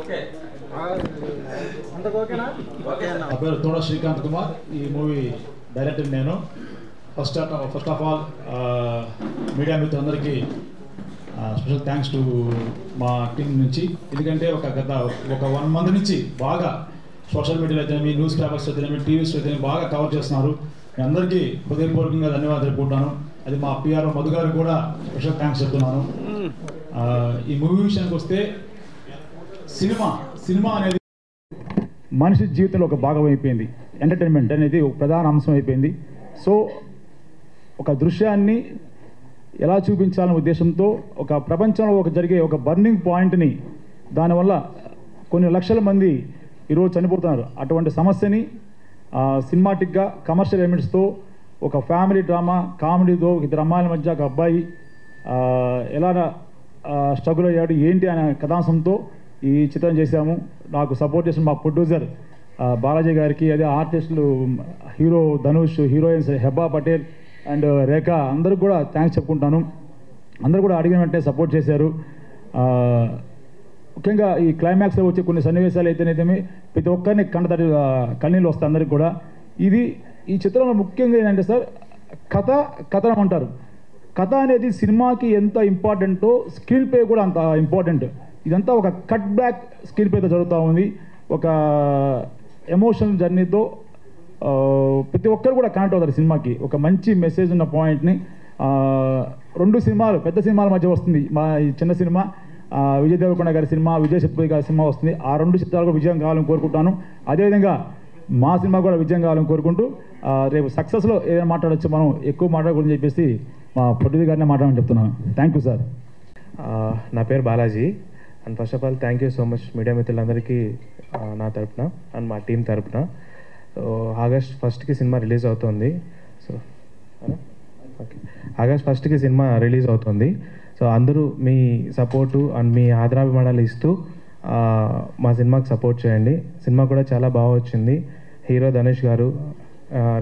నా పేరు తోడ శ్రీకాంత్ కుమార్. ఈ మూవీ డైరెక్టర్ నేను. ఫస్ట్ ఆఫ్ ఆల్ మీడియా మిత్రులందరికీ స్పెషల్ థ్యాంక్స్ టు మా టీం నుంచి. ఎందుకంటే గత 1 month నుంచి బాగా సోషల్ మీడియాలో అయితేనేమి, న్యూస్ పేపర్స్ అయితేనేమి, టీవీస్లో అయితేనేమి బాగా కవర్ చేస్తున్నారు. మీ అందరికీ హృదయపూర్వకంగా ధన్యవాదాలు తెలుపుకుంటాను. అది మా పిఆర్ఓ మధు గారికి కూడా స్పెషల్ థ్యాంక్స్ చెప్తున్నాను. ఈ మూవీ విషయానికి వస్తే సినిమా అనేది మనిషి జీవితంలో ఒక భాగం అయిపోయింది. ఎంటర్టైన్మెంట్ అనేది ఒక ప్రధాన అంశం అయిపోయింది. సో ఒక దృశ్యాన్ని ఎలా చూపించాలనే ఉద్దేశంతో ఒక ప్రపంచంలో జరిగే ఒక బర్నింగ్ పాయింట్ని, దానివల్ల కొన్ని లక్షల మంది ఈరోజు చనిపోతున్నారు. అటువంటి సమస్యని సినిమాటిక్గా కమర్షియల్ ఎలిమెంట్స్తో ఒక ఫ్యామిలీ డ్రామా కామెడీతో 2 అమ్మాయిల మధ్య ఒక అబ్బాయి ఎలా స్ట్రగుల్ అయ్యాడు ఏంటి అనే కథాంశంతో ఈ చిత్రం చేశాము. నాకు సపోర్ట్ చేసిన మా ప్రొడ్యూసర్ బాలాజీ గారికి, అదే ఆర్టిస్టులు hero Dhanush, heroines Hebba Patel and Rekha, అందరికి కూడా థ్యాంక్స్ చెప్పుకుంటాను. అందరూ కూడా అడిగిన వెంటనే సపోర్ట్ చేశారు. ముఖ్యంగా ఈ క్లైమాక్స్లో వచ్చే కొన్ని సన్నివేశాలు అయితేనేమి ప్రతి ఒక్కరిని కన్నీళ్ళు వస్తాయి అందరికి కూడా. ఈ చిత్రంలో ముఖ్యంగా ఏంటంటే సార్, కథనం అంటారు. కథ అనేది సినిమాకి ఎంత ఇంపార్టెంటో స్క్రీన్ ప్లే కూడా అంత ఇంపార్టెంట్. ఇదంతా ఒక కట్ బ్యాక్ స్క్రీన్ ప్లేతో జరుగుతూ ఉంది. ఒక ఎమోషనల్ జర్నీతో ప్రతి ఒక్కరు కూడా కనెక్ట్ అవుతారు సినిమాకి. ఒక మంచి మెసేజ్ ఉన్న పాయింట్ని 2 సినిమాలు పెద్ద సినిమాల మధ్య వస్తుంది. మా ఈ చిన్న సినిమా విజయ్ దేవరకొండ గారి సినిమా, విజయ్ సేతుపతి గారి సినిమా వస్తుంది. ఆ 2 చిత్రాలు కూడా విజయం కావాలని కోరుకుంటాను. అదేవిధంగా మా సినిమా కూడా విజయం కావాలని కోరుకుంటూ రేపు సక్సెస్లో ఏదైనా మాట్లాడచ్చు, మనం ఎక్కువ మాట్లాడకూడదని చెప్పేసి మా ప్రొడ్యూసర్ గారినే మాట్లాడమని చెప్తున్నాను. Thank you sir. నా పేరు Balaji. And first of all thank you so much media మిత్రులందరికీ నా తరపున అండ్ మా టీం తరపున. ఆగస్ట్ 1కి సినిమా రిలీజ్ అవుతుంది. సో ఓకే, ఆగస్ట్ 1కి సినిమా రిలీజ్ అవుతుంది. సో అందరూ మీ సపోర్టు అండ్ మీ ఆదరాభిమానాలు ఇస్తూ మా సినిమాకి సపోర్ట్ చేయండి. సినిమా కూడా చాలా బాగా వచ్చింది. హీరో ధనుష్ గారు,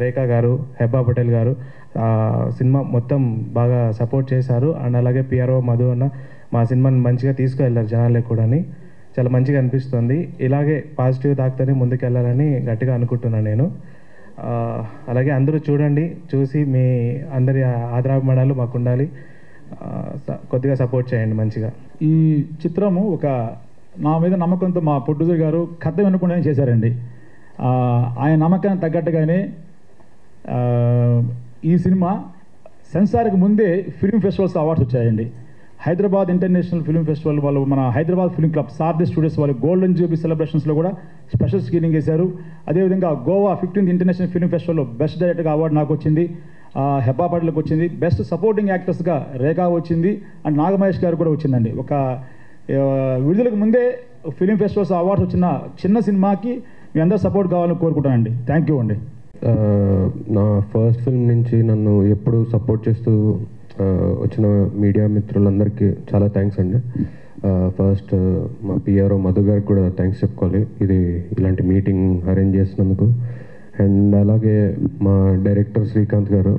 రేఖా గారు, హెబ్బా పటేల్ గారు సినిమా మొత్తం బాగా సపోర్ట్ చేశారు. అండ్ అలాగే పిఆర్ఓ మధు అన్న మా సినిమాని మంచిగా తీసుకువెళ్ళారు జనాలకు కూడా. చాలా మంచిగా అనిపిస్తుంది. ఇలాగే పాజిటివ్ తాకుతూనే ముందుకెళ్ళాలని గట్టిగా అనుకుంటున్నాను నేను. అలాగే అందరూ చూడండి, చూసి మీ అందరి ఆదరాభిమానాలు మాకు ఉండాలి. కొద్దిగా సపోర్ట్ చేయండి మంచిగా. ఈ చిత్రము నా మీద నమ్మకంతో మా ప్రొడ్యూసర్ గారు కథ వినకుండా చేశారండి. ఆయన నమ్మకానికి తగ్గట్టుగానే ఈ సినిమా సెన్సార్కి ముందే ఫిల్మ్ ఫెస్టివల్స్ అవార్డ్స్ వచ్చాయండి. హైదరాబాద్ ఇంటర్నేషనల్ ఫిల్మ్ ఫెస్టివల్ వాళ్ళు, మన Hyderabad film club, Sarathi studios వాళ్ళు గోల్డెన్ జూబ్లీ సెలబ్రేషన్స్లో కూడా స్పెషల్ స్క్రీనింగ్ చేశారు. అదేవిధంగా గోవా 15th ఇంటర్నేషనల్ ఫిల్మ్ ఫెస్టివల్లో బెస్ట్ డైరెక్టర్గా అవార్డు నాకు వచ్చింది, హెబ్బా పటేల్కి వచ్చింది. బెస్ట్ సపోర్టింగ్ యాక్టర్స్గా రేఖా వచ్చింది అండ్ నాగమహేష్ గారు కూడా వచ్చిందండి. విడుదలకు ముందే ఫిలిం ఫెస్టివల్స్ అవార్డ్స్ వచ్చిన చిన్న సినిమాకి మీ అందరూ సపోర్ట్ కావాలని కోరుకుంటానండి. థ్యాంక్ యూ అండి. నా ఫస్ట్ ఫిల్మ్ నుంచి నన్ను ఎప్పుడు సపోర్ట్ చేస్తూ వచ్చిన మీడియా మిత్రులందరికీ చాలా థ్యాంక్స్ అండి. ఫస్ట్ మా పిఆర్ఓ మధు గారికి కూడా థ్యాంక్స్ చెప్పుకోవాలి, ఇలాంటి మీటింగ్ అరేంజ్ చేసినందుకు. అండ్ అలాగే మా డైరెక్టర్ శ్రీకాంత్ గారు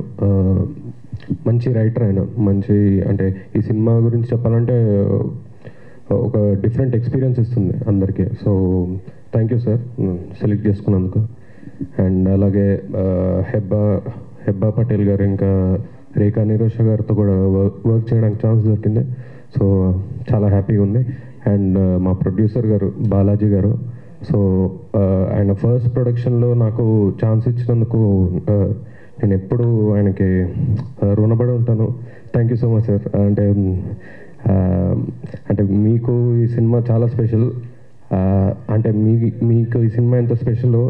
మంచి రైటర్, ఆయన మంచి, అంటే ఈ సినిమా గురించి చెప్పాలంటే ఒక డిఫరెంట్ ఎక్స్పీరియన్స్ ఇస్తుంది అందరికీ. So thank you sir select చేసుకున్నందుకు. అండ్ అలాగే హెబ్బా పటేల్ గారు ఇంకా రేఖా నిరోష గారితో కూడా వర్క్ చేయడానికి ఛాన్స్ దొరికింది. సో చాలా హ్యాపీగా ఉంది. అండ్ మా ప్రొడ్యూసర్ గారు బాలాజీ గారు, సో ఆయన ఫస్ట్ ప్రొడక్షన్లో నాకు ఛాన్స్ ఇచ్చినందుకు నేను ఎప్పుడూ ఆయనకి రుణపడి ఉంటాను. Thank you so much sir. అంటే మీకు ఈ సినిమా చాలా స్పెషల్, అంటే మీకు ఈ సినిమా ఎంత స్పెషల్.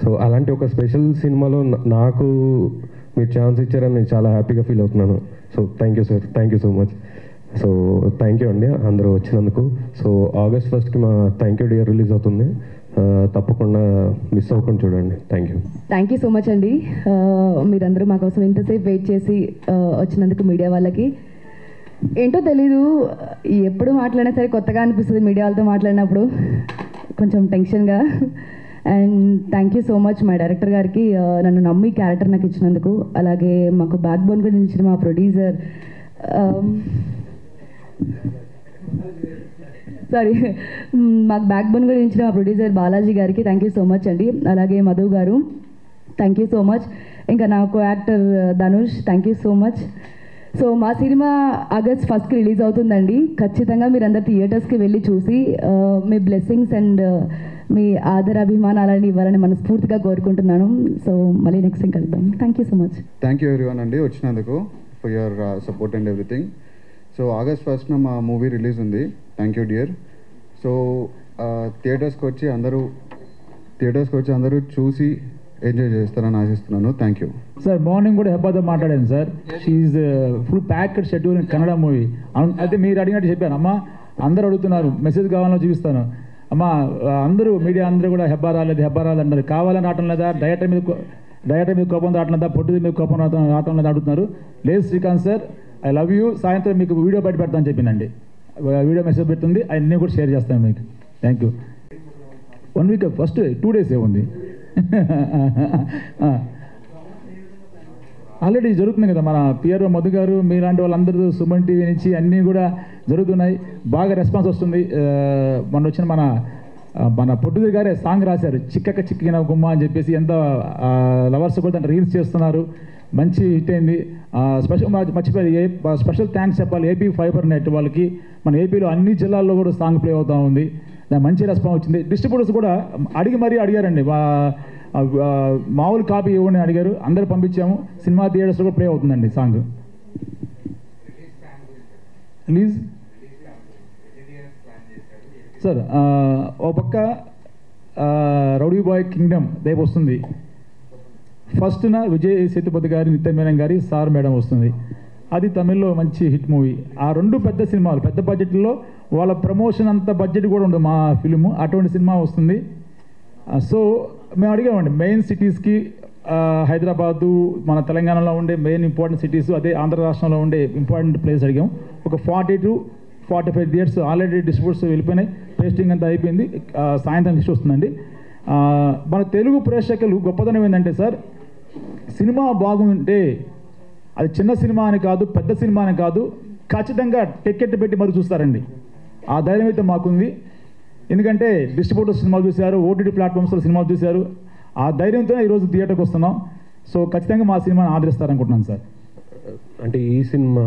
సో అలాంటి ఒక స్పెషల్ సినిమాలో నాకు మీరు ఛాన్స్ ఇచ్చారని నేను చాలా హ్యాపీగా ఫీల్ అవుతున్నాను. So thank you sir, thank you so much. So thank you అండి అందరూ వచ్చినందుకు. సో ఆగస్ట్ 1కి మా థ్యాంక్ యూ డియర్ రిలీజ్ అవుతుంది, తప్పకుండా మిస్ అవ్వకుండా చూడండి. థ్యాంక్ యూ సో మచ్ అండి. మీరందరూ మా కోసం ఇంతసేపు వెయిట్ చేసి వచ్చినందుకు మీడియా వాళ్ళకి. ఏంటో తెలీదు, ఎప్పుడు మాట్లాడినా సరే కొత్తగా అనిపిస్తుంది మీడియా వాళ్ళతో మాట్లాడినప్పుడు, కొంచెం టెన్షన్గా. And thank you so much మా డైరెక్టర్ గారికి నన్ను నమ్మి క్యారెక్టర్ నాకు ఇచ్చినందుకు. అలాగే మాకు బ్యాక్ బోన్గా నిలిచిన మా ప్రొడ్యూసర్ సారీ, మాకు బ్యాక్ బోన్ కూడా ఇచ్చిన మా ప్రొడ్యూసర్ బాలాజీ గారికి థ్యాంక్ యూ సో మచ్ అండి. అలాగే మధు గారు థ్యాంక్ యూ సో మచ్. ఇంకా నాకు actor Dhanush thank you so much. So మా సినిమా ఆగస్ట్ 1st రిలీజ్ అవుతుందండి. ఖచ్చితంగా మీరందరు థియేటర్స్కి వెళ్ళి చూసి మీ బ్లెస్సింగ్స్ అండ్ మీ ఆదరాభిమానాలని ఇవ్వాలని మనస్ఫూర్తిగా కోరుకుంటున్నాను. సో మళ్ళీ నెక్స్ట్ టైం కలుద్దాం. Thank you so much. Thank you everyone అండి వచ్చినందుకు, for your support and everything. So August 1st మా మూవీ రిలీజ్ ఉంది. Thank you dear. సో థియేటర్స్కి వచ్చి అందరూ చూసి ఎంజాయ్ చేస్తారని ఆశిస్తున్నాను. Thank you sir. మార్నింగ్ కూడా హెబ్బాతో మాట్లాడాను sir. She full packed schedule in Kannada movie. అయితే మీరు అడిగినట్టు చెప్పాను అమ్మ, అందరూ అడుగుతున్నారు మెసేజ్ కావాలో చూపిస్తాను అమ్మ. అందరూ మీడియా అందరూ కూడా హెబ్బా రాలేదు అంటారు. కావాలని రావటం లేదా, డైరెక్టర్ మీద కోపం రావటం లేదా, పొట్టు మీద కోపం రావటం లేదా అడుగుతున్నారు. లేదు Srikanth sir, I love you. సాయంత్రం మీకు వీడియో బయట పెడతాను చెప్పిందండి. వీడియో మెసేజ్ పెడుతుంది, అన్నీ కూడా షేర్ చేస్తాను మీకు. Thank you. 1 week first 2 days ఏముంది, ఆల్రెడీ జరుగుతుంది కదా. మన పిఆర్ఓ మధు గారు మీలాంటి వాళ్ళందరూ సుమన్ టీవీ నుంచి అన్నీ కూడా జరుగుతున్నాయి. బాగా రెస్పాన్స్ వస్తుంది. మొన్న వచ్చిన మన పొట్టుదూరి గారే సాంగ్ రాశారు, చిక్కిన గుమ్మ అని చెప్పేసి. ఎంత లవర్స్ కూడా దాంట్లో రీల్స్ చేస్తున్నారు. మంచి హిట్ అయింది. స్పెషల్ థ్యాంక్స్ చెప్పాలి ఏపీ ఫైబర్ నెట్ వాళ్ళకి. మన ఏపీలో అన్ని జిల్లాల్లో కూడా సాంగ్ ప్లే అవుతూ ఉంది. మంచి రెస్పాన్స్ వచ్చింది. డిస్ట్రిబ్యూటర్స్ కూడా అడిగారండి. మామూలు కాపీ ఇవ్వని అడిగారు, అందరూ పంపించాము. సినిమా థియేటర్స్లో కూడా ప్లే అవుతుందండి సాంగ్. రిలీజ్ సార్ ఓ పక్క రౌడీ బాయ్ కింగ్డమ్ రేపు వస్తుంది. ఫస్ట్న విజయ్ సేతుపతి గారి, నిత్య మేనన్ గారి సార్ మేడం వస్తుంది. అది తమిళ్లో మంచి హిట్ మూవీ. ఆ 2 పెద్ద సినిమాలు, పెద్ద బడ్జెట్లో, వాళ్ళ ప్రమోషన్ అంత బడ్జెట్ కూడా ఉండదు మా ఫిలిము. అటువంటి సినిమా వస్తుంది. సో మేము అడిగామండి మెయిన్ సిటీస్కి, హైదరాబాదు మన తెలంగాణలో ఉండే మెయిన్ ఇంపార్టెంట్ సిటీస్, అదే ఆంధ్ర రాష్ట్రంలో ఉండే ఇంపార్టెంట్ ప్లేస్ అడిగాం. ఒక 40 to 45 థియేటర్స్ ఆల్రెడీ డిస్ట్రిబ్యూటర్స్ వెళ్ళిపోయినాయి. పేస్టింగ్ అంతా అయిపోయింది. సాయంత్రం లిస్ట్ వస్తుందండి. మన తెలుగు ప్రేక్షకులు గొప్పదనం ఏంటంటే సార్, సినిమా బాగుంటే అది చిన్న సినిమా అని కాదు, పెద్ద సినిమా అని కాదు, ఖచ్చితంగా టికెట్ పెట్టి మరి చూస్తారండి. ఆ ధైర్యం అయితే మాకుంది. ఎందుకంటే డిస్ట్రిబ్యూటర్ సినిమాలు చూశారు, ఓటీటీ ప్లాట్ఫామ్స్లో సినిమాలు చూశారు. ఆ ధైర్యంతోనే ఈరోజు థియేటర్కి వస్తున్నాం. సో ఖచ్చితంగా మా సినిమాని ఆదరిస్తారనుకుంటున్నాను సార్. అంటే ఈ సినిమా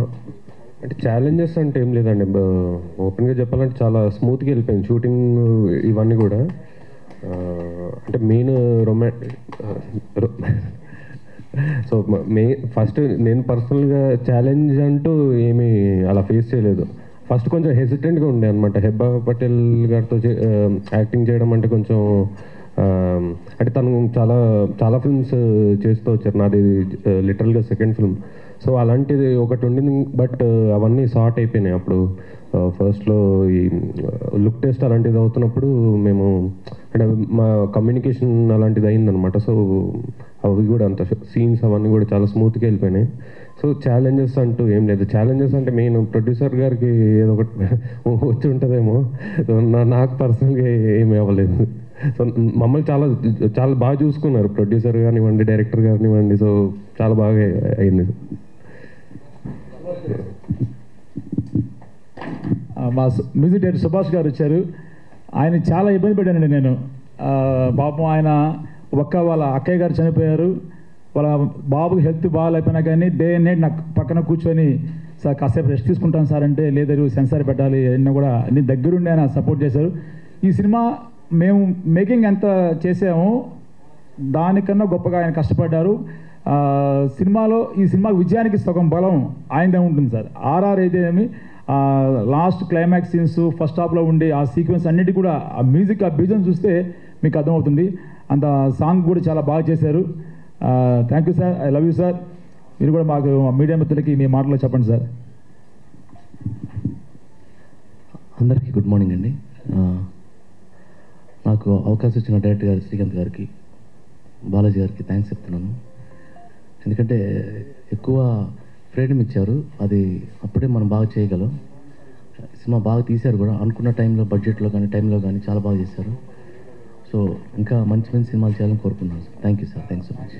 అంటే ఛాలెంజెస్ అంటే ఏం లేదండి. ఓపెన్గా చెప్పాలంటే చాలా స్మూత్గా వెళ్ళిపోయింది షూటింగ్ ఇవన్నీ కూడా. అంటే మెయిన్ సో ఫస్ట్ నేను పర్సనల్గా ఛాలెంజ్ అంటూ ఏమీ అలా ఫేస్ చేయలేదు. ఫస్ట్ కొంచెం హెసిటెంట్గా ఉండే అనమాట. హెబ్బా పటేల్ గారితో యాక్టింగ్ చేయడం అంటే కొంచెం అంటే తను చాలా ఫిల్మ్స్ చేస్తూ వచ్చారు. నాది లిటరల్గా సెకండ్ ఫిల్మ్. సో అలాంటిది ఒకటి ఉండింది. బట్ అవన్నీ సార్ట్ అయిపోయినాయి అప్పుడు. ఫస్ట్లో ఈ లుక్ టెస్ట్ అలాంటిది అవుతున్నప్పుడు మేము అంటే మా కమ్యూనికేషన్ అలాంటిది అయిందనమాట. సో అవి కూడా అంత సీన్స్ అవన్నీ కూడా చాలా స్మూత్గా వెళ్ళిపోయినాయి. సో ఛాలెంజెస్ అంటూ ఏం లేదు. ఛాలెంజెస్ అంటే మెయిన్ ప్రొడ్యూసర్ గారికి ఏదో ఒకటి వచ్చి ఉంటుందేమో. నాకు పర్సనల్గా ఏమీ అవ్వలేదు. సో మమ్మల్ని చాలా బాగా చూసుకున్నారు ప్రొడ్యూసర్ కానివ్వండి, డైరెక్టర్ కానివ్వండి. సో చాలా బాగా అయింది. మా మ్యూజిక్ డైరెక్టర్ సుభాష్ గారు వచ్చారు. ఆయన చాలా ఇబ్బంది పడ్డానండి నేను. పాపం ఆయన వాళ్ళ అక్కయ్య గారు చనిపోయారు. వాళ్ళ బాబుకి హెల్త్ బాగాలేకపోయినా కానీ డే అండ్ నైట్ నాకు పక్కన కూర్చొని సార్ కాసేపు రెస్ట్ తీసుకుంటాను సార్ అంటే, లేదు సెన్సార్ పెట్టాలి అన్నీ కూడా అన్ని దగ్గరుండి ఆయన సపోర్ట్ చేశారు. ఈ సినిమా మేము మేకింగ్ ఎంత చేసామో దానికన్నా గొప్పగా ఆయన కష్టపడ్డారు. ఈ సినిమా విజయానికి సగం బలం ఆయనదే ఉంటుంది సార్. ఆర్ఆర్ అయితే ఏమి లాస్ట్ క్లైమాక్స్ సీన్స్, ఫస్ట్ హాఫ్లో ఉండే ఆ సీక్వెన్స్ అన్నిటి కూడా ఆ మ్యూజిక్, ఆ బీజం చూస్తే మీకు అర్థమవుతుంది. అంత సాంగ్ కూడా చాలా బాగా చేశారు. Thank you sir, I love you sir. మీరు కూడా మాకు మీడియా మిత్రులకి మీ మాటలో చెప్పండి సార్. అందరికీ గుడ్ మార్నింగ్ అండి. నాకు అవకాశం ఇచ్చిన డైరెక్టర్ గారు శ్రీకాంత్ గారికి, బాలాజీ గారికి థ్యాంక్స్ చెప్తున్నాను. ఎందుకంటే ఎక్కువ ఫ్రీడమ్ ఇచ్చారు. అది అప్పుడే మనం బాగా చేయగలం. సినిమా బాగా తీశారు కూడా, అనుకున్న టైంలో, బడ్జెట్లో కానీ టైంలో కానీ చాలా బాగా చేశారు. సో ఇంకా మంచి మంచి సినిమాలు చేయాలని కోరుకున్నాను sir. Thank you sir, thanks so much.